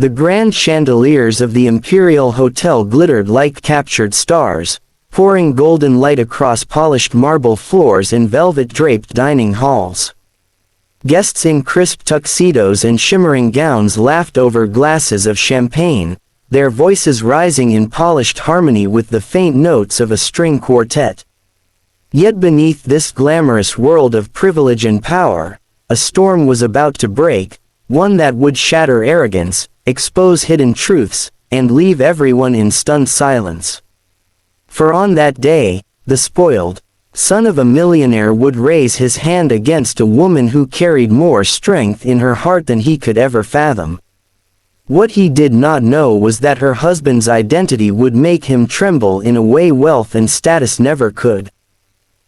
The grand chandeliers of the Imperial Hotel glittered like captured stars, pouring golden light across polished marble floors and velvet-draped dining halls. Guests in crisp tuxedos and shimmering gowns laughed over glasses of champagne, their voices rising in polished harmony with the faint notes of a string quartet. Yet beneath this glamorous world of privilege and power, a storm was about to break, one that would shatter arrogance, expose hidden truths, and leave everyone in stunned silence. For on that day, the spoiled son of a millionaire would raise his hand against a woman who carried more strength in her heart than he could ever fathom. What he did not know was that her husband's identity would make him tremble in a way wealth and status never could.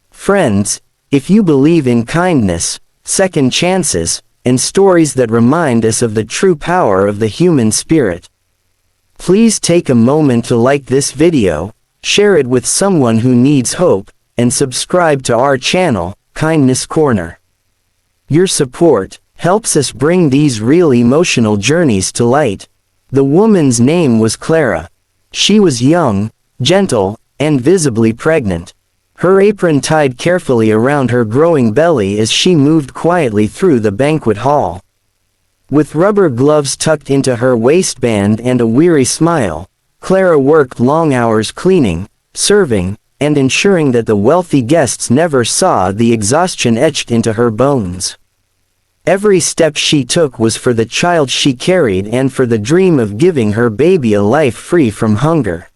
Friends, if you believe in kindness, second chances, and stories that remind us of the true power of the human spirit, please take a moment to like this video, share it with someone who needs hope, and subscribe to our channel, Kindness Corner. Your support helps us bring these real emotional journeys to light. The woman's name was Clara. She was young, gentle, and visibly pregnant. Her apron tied carefully around her growing belly as she moved quietly through the banquet hall. With rubber gloves tucked into her waistband and a weary smile, Clara worked long hours cleaning, serving, and ensuring that the wealthy guests never saw the exhaustion etched into her bones. Every step she took was for the child she carried and for the dream of giving her baby a life free from hunger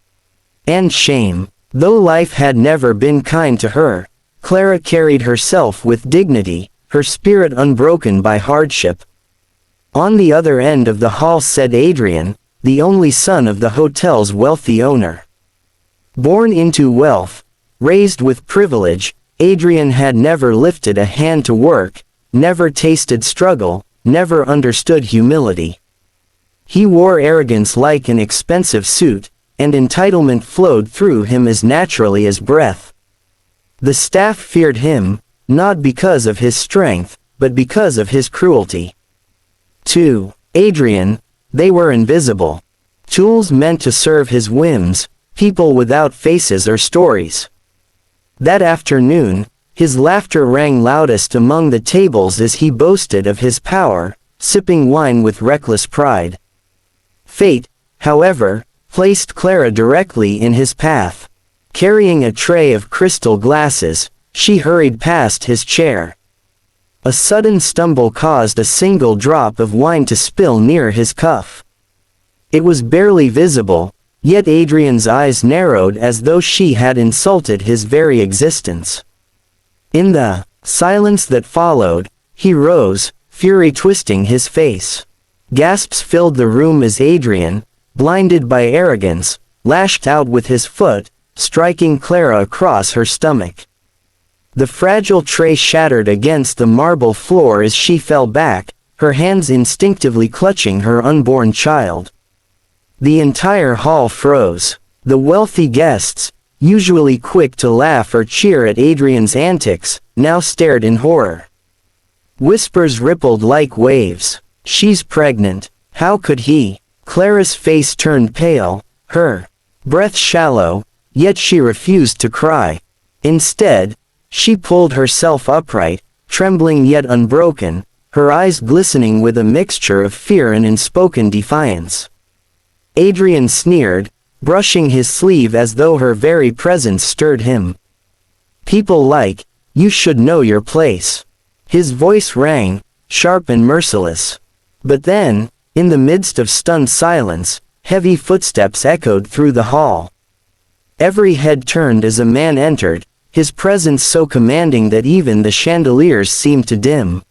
and shame. Though life had never been kind to her, Clara carried herself with dignity, her spirit unbroken by hardship. On the other end of the hall sat Adrian, the only son of the hotel's wealthy owner. Born into wealth, raised with privilege, Adrian had never lifted a hand to work, never tasted struggle, never understood humility. He wore arrogance like an expensive suit, and entitlement flowed through him as naturally as breath. The staff feared him, not because of his strength, but because of his cruelty. To Adrian, they were invisible. Tools meant to serve his whims, people without faces or stories. That afternoon, his laughter rang loudest among the tables as he boasted of his power, sipping wine with reckless pride. Fate, however, placed Clara directly in his path. Carrying a tray of crystal glasses, she hurried past his chair. A sudden stumble caused a single drop of wine to spill near his cuff. It was barely visible, yet Adrian's eyes narrowed as though she had insulted his very existence. In the silence that followed, he rose, fury twisting his face. Gasps filled the room as Adrian, blinded by arrogance, lashed out with his foot, striking Clara across her stomach. The fragile tray shattered against the marble floor as she fell back, her hands instinctively clutching her unborn child. The entire hall froze. The wealthy guests, usually quick to laugh or cheer at Adrian's antics, now stared in horror. Whispers rippled like waves. "She's pregnant. How could he?" Clara's face turned pale, her breath shallow, yet she refused to cry. Instead, she pulled herself upright, trembling yet unbroken, her eyes glistening with a mixture of fear and unspoken defiance. Adrian sneered, brushing his sleeve as though her very presence stirred him. "People like you should know your place." His voice rang, sharp and merciless. But then, in the midst of stunned silence, heavy footsteps echoed through the hall. Every head turned as a man entered, his presence so commanding that even the chandeliers seemed to dim.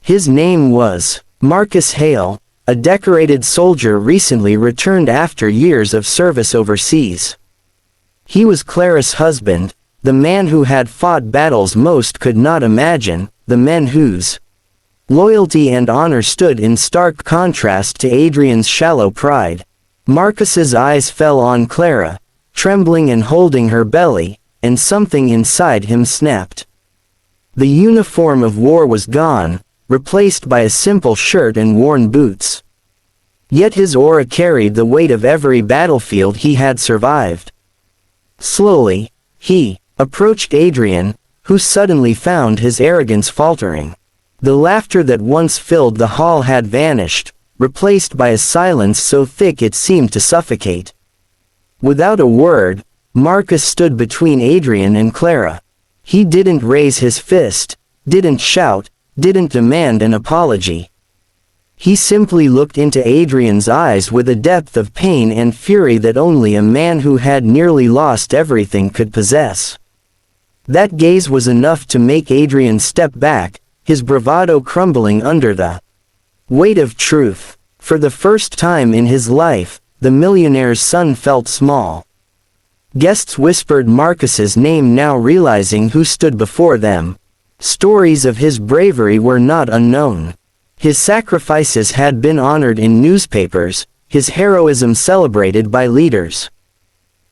His name was Marcus Hale, a decorated soldier recently returned after years of service overseas. He was Clara's husband, the man who had fought battles most could not imagine, the men whose loyalty and honor stood in stark contrast to Adrian's shallow pride. Marcus's eyes fell on Clara, trembling and holding her belly, and something inside him snapped. The uniform of war was gone, replaced by a simple shirt and worn boots. Yet his aura carried the weight of every battlefield he had survived. Slowly, he approached Adrian, who suddenly found his arrogance faltering. The laughter that once filled the hall had vanished, replaced by a silence so thick it seemed to suffocate. Without a word, Marcus stood between Adrian and Clara. He didn't raise his fist, didn't shout, didn't demand an apology. He simply looked into Adrian's eyes with a depth of pain and fury that only a man who had nearly lost everything could possess. That gaze was enough to make Adrian step back, his bravado crumbling under the weight of truth. For the first time in his life, the millionaire's son felt small. Guests whispered Marcus's name, now realizing who stood before them. Stories of his bravery were not unknown. His sacrifices had been honored in newspapers, his heroism celebrated by leaders.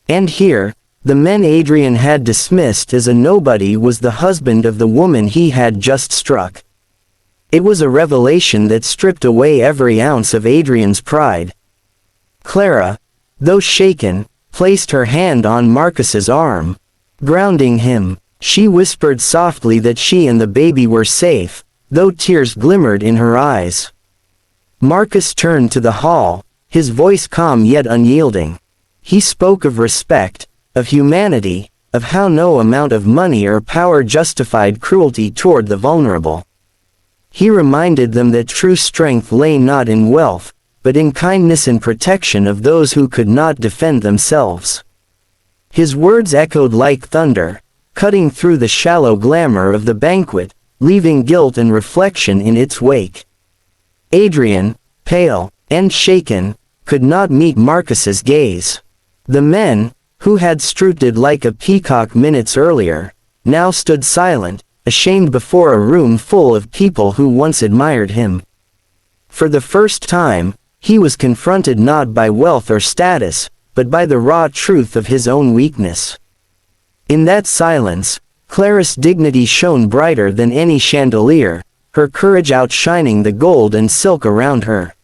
And here, the man Adrian had dismissed as a nobody was the husband of the woman he had just struck. It was a revelation that stripped away every ounce of Adrian's pride. Clara, though shaken, placed her hand on Marcus's arm. Grounding him, she whispered softly that she and the baby were safe, though tears glimmered in her eyes. Marcus turned to the hall, his voice calm yet unyielding. He spoke of respect, of humanity, of how no amount of money or power justified cruelty toward the vulnerable. He reminded them that true strength lay not in wealth, but in kindness and protection of those who could not defend themselves. His words echoed like thunder, cutting through the shallow glamour of the banquet, leaving guilt and reflection in its wake. Adrian, pale and shaken, could not meet Marcus's gaze. The men, who had strutted like a peacock minutes earlier, now stood silent, ashamed before a room full of people who once admired him. For the first time, he was confronted not by wealth or status, but by the raw truth of his own weakness. In that silence, Clara's dignity shone brighter than any chandelier, her courage outshining the gold and silk around her.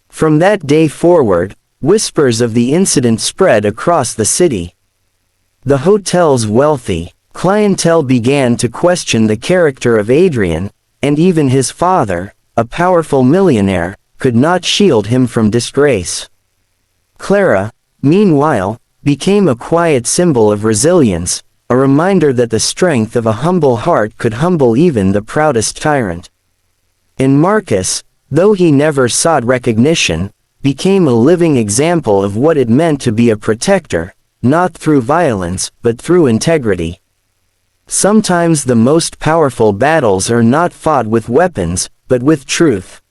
From that day forward, whispers of the incident spread across the city. The hotel's wealthy clientele began to question the character of Adrian, and even his father, a powerful millionaire, could not shield him from disgrace. Clara, meanwhile, became a quiet symbol of resilience, a reminder that the strength of a humble heart could humble even the proudest tyrant. And Marcus, though he never sought recognition, became a living example of what it meant to be a protector, not through violence, but through integrity. Sometimes the most powerful battles are not fought with weapons, but with truth.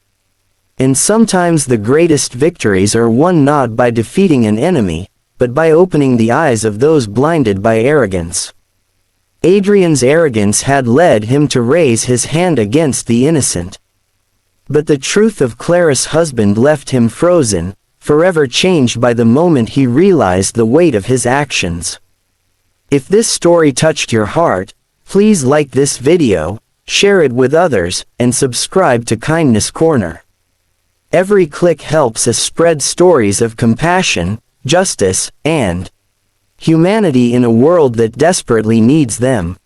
And sometimes the greatest victories are won not by defeating an enemy, but by opening the eyes of those blinded by arrogance. Adrian's arrogance had led him to raise his hand against the innocent. But the truth of Clara's husband left him frozen, forever changed by the moment he realized the weight of his actions. If this story touched your heart, please like this video, share it with others, and subscribe to Kindness Corner. Every click helps us spread stories of compassion, justice, and humanity in a world that desperately needs them.